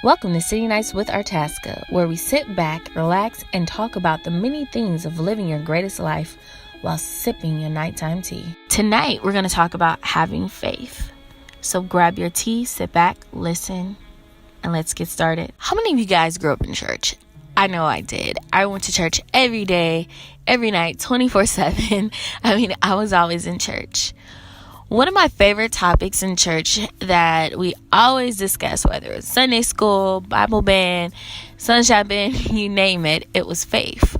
Welcome to City Nights with Artaska, where we sit back, relax, and talk about the many things of living your greatest life while sipping your nighttime tea. Tonight, we're going to talk about having faith. So grab your tea, sit back, listen, and let's get started. How many of you guys grew up in church? I know I did. I went to church every day, every night, 24/7. I was always in church. One of my favorite topics in church that we always discuss, whether it's Sunday school, Bible band, sunshine band, you name it, it was faith.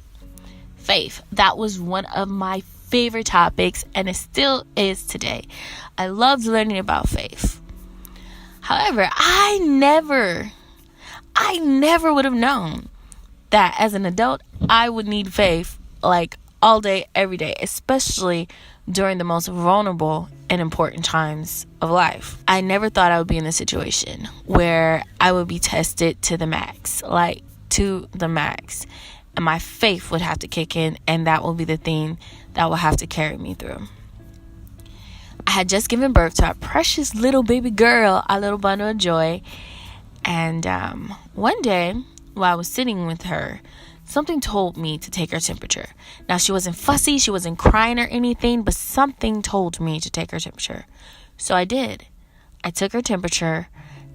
Faith. That was one of my favorite topics, and it still is today. I loved learning about faith. However, I never would have known that as an adult, I would need faith like all day, every day, especially during the most vulnerable and important times of life. I never thought I would be in a situation where I would be tested to the max, and my faith would have to kick in, and that will be the thing that will have to carry me through. I had just given birth to a precious little baby girl, a little bundle of joy, and one day while I was sitting with her, something told me to take her temperature. Now, she wasn't fussy, she wasn't crying or anything, but something told me to take her temperature. So I did. I took her temperature,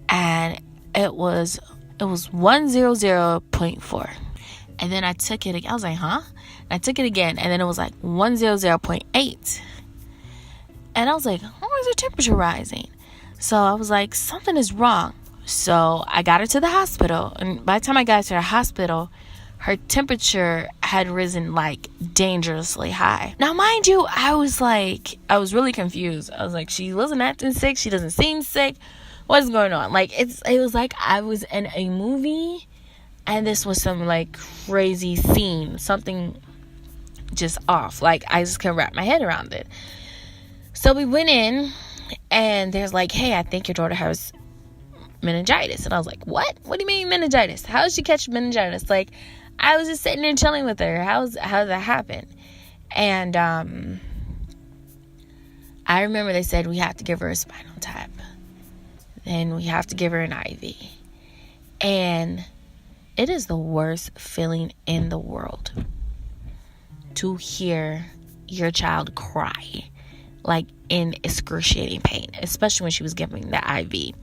and it was 100.4. And then I took it again. I was like, huh? And I took it again, and then it was like 100.8. And I was like, why is her temperature rising? So I was like, something is wrong. So I got her to the hospital, and by the time I got her to the hospital, her temperature had risen like dangerously high. Now, mind you, I was really confused. I was like, she wasn't acting sick. She doesn't seem sick. What's going on? It was like I was in a movie, and this was some like crazy scene, something just off. Like, I just couldn't wrap my head around it. So we went in, and there's like, hey, I think your daughter has meningitis. And I was like, what? What do you mean meningitis? How did she catch meningitis? Like, I was just sitting there chilling with her. How did that happen? And I remember they said we have to give her a spinal tap. Then we have to give her an IV. And it is the worst feeling in the world to hear your child cry, like in excruciating pain, especially when she was giving the IV.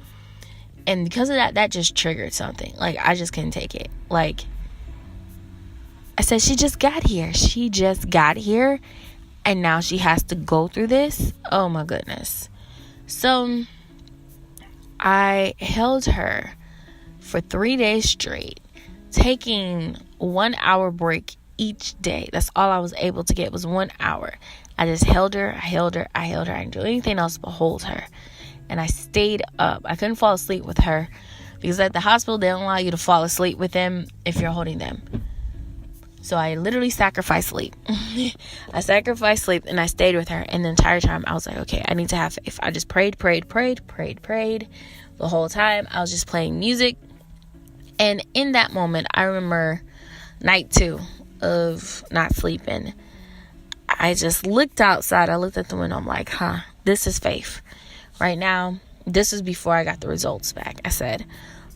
And because of that just triggered something. Like, I just couldn't take it. Like, I said, she just got here. And now she has to go through this. Oh my goodness. So I held her for 3 days straight, taking 1 hour break each day. That's all I was able to get was 1 hour. I just held her. I didn't do anything else but hold her. And I stayed up. I couldn't fall asleep with her because at the hospital, they don't allow you to fall asleep with them if you're holding them. So I literally sacrificed sleep. I sacrificed sleep, and I stayed with her. And the entire time, I was like, okay, I need to have faith. I just prayed. The whole time, I was just playing music. And in that moment, I remember night 2 of not sleeping. I just looked outside. I looked at the window. I'm like, this is faith. Right now, this is before I got the results back. I said,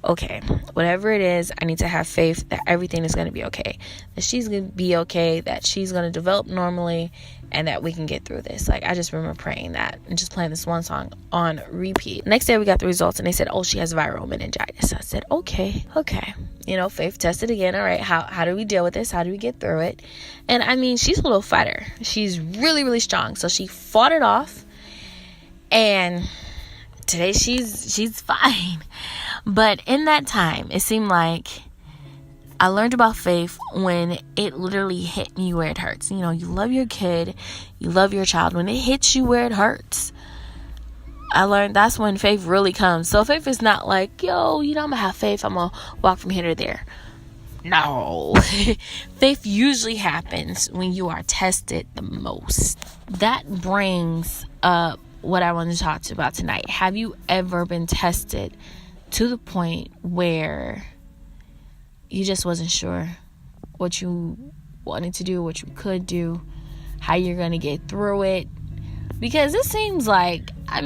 okay, whatever it is, I need to have faith that everything is going to be okay. That she's going to be okay, that she's going to develop normally, and that we can get through this. Like, I just remember praying that and just playing this one song on repeat. Next day, we got the results, and they said, oh, she has viral meningitis. I said, okay. Faith tested again. All right, how do we deal with this? How do we get through it? And, she's a little fighter. She's really, really strong. So she fought it off. And today she's fine. But in that time, it seemed like I learned about faith when it literally hit me where it hurts. You love your kid, you love your child. When it hits you where it hurts, I learned that's when faith really comes. So faith is not like, I'm gonna have faith, I'm gonna walk from here to there. No. Faith usually happens when you are tested the most. That brings up what I want to talk about tonight. Have you ever been tested to the point where you just wasn't sure what you wanted to do, what you could do, how you're going to get through it? Because it seems like, I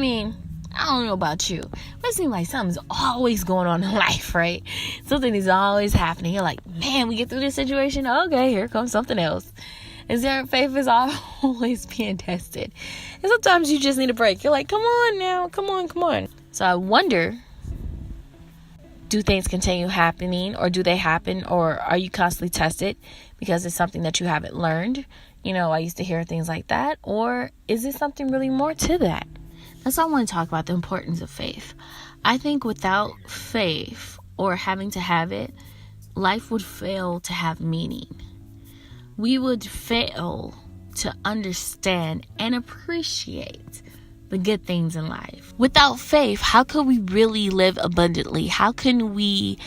I don't know about you, but it seems like something's always going on in life, right? Something is always happening. You're like, man, we get through this situation. Okay, here comes something else. And your faith is always being tested. And sometimes you just need a break. You're like, come on now, come on. So I wonder, do things continue happening, or do they happen, or are you constantly tested because it's something that you haven't learned? I used to hear things like that. Or is it something really more to that? That's why I want to talk about the importance of faith. I think without faith, or having to have it, life would fail to have meaning. We would fail to understand and appreciate the good things in life. Without faith, how could we really live abundantly? How can we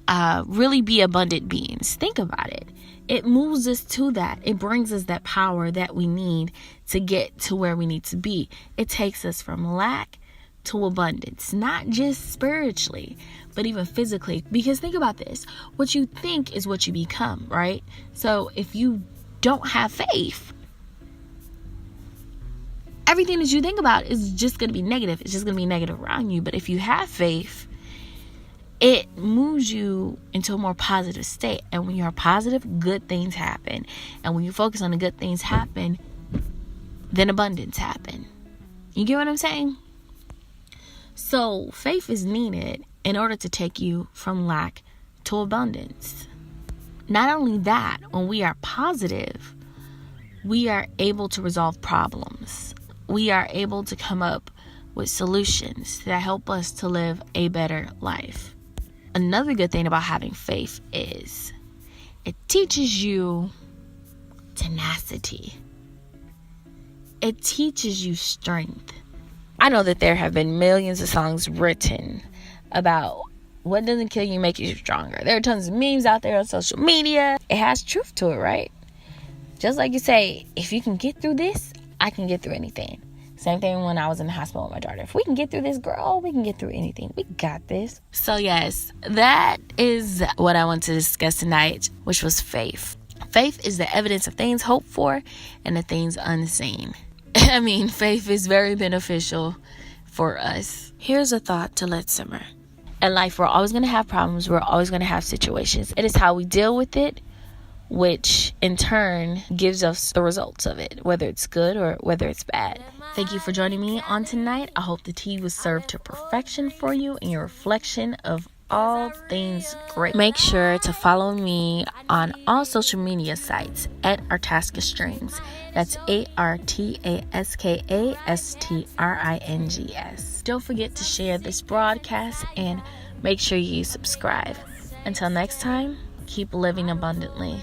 really be abundant beings? Think about it. It moves us to that. It brings us that power that we need to get to where we need to be. It takes us from lack to abundance, not just spiritually, but even physically. Because think about this. What you think is what you become, right? So if you don't have faith, everything that you think about is just going to be negative. It's just going to be negative around you. But if you have faith, it moves you into a more positive state. And when you're positive, good things happen. And when you focus on the good things happen, then abundance happen. You get what I'm saying? So faith is needed in order to take you from lack to abundance. Not only that, when we are positive, we are able to resolve problems. We are able to come up with solutions that help us to live a better life. Another good thing about having faith is it teaches you tenacity. It teaches you strength. I know that there have been millions of songs written about what doesn't kill you make you stronger. There are tons of memes out there on social media. It has truth to it, right? Just like you say, if you can get through this, I can get through anything. Same thing when I was in the hospital with my daughter. If we can get through this, girl, we can get through anything. We got this. So yes, that is what I want to discuss tonight, which was faith. Faith is the evidence of things hoped for and the things unseen. I mean, faith is very beneficial for us. Here's a thought to let simmer. In life, we're always going to have problems. We're always going to have situations. It is how we deal with it, which in turn gives us the results of it, whether it's good or whether it's bad. Thank you for joining me on tonight. I hope the tea was served to perfection for you in your reflection of all things great. Make sure to follow me on all social media sites at Artaska Strings. That's ARTASKASTRINGS. Don't forget to share this broadcast and make sure you subscribe. Until next time, keep living abundantly.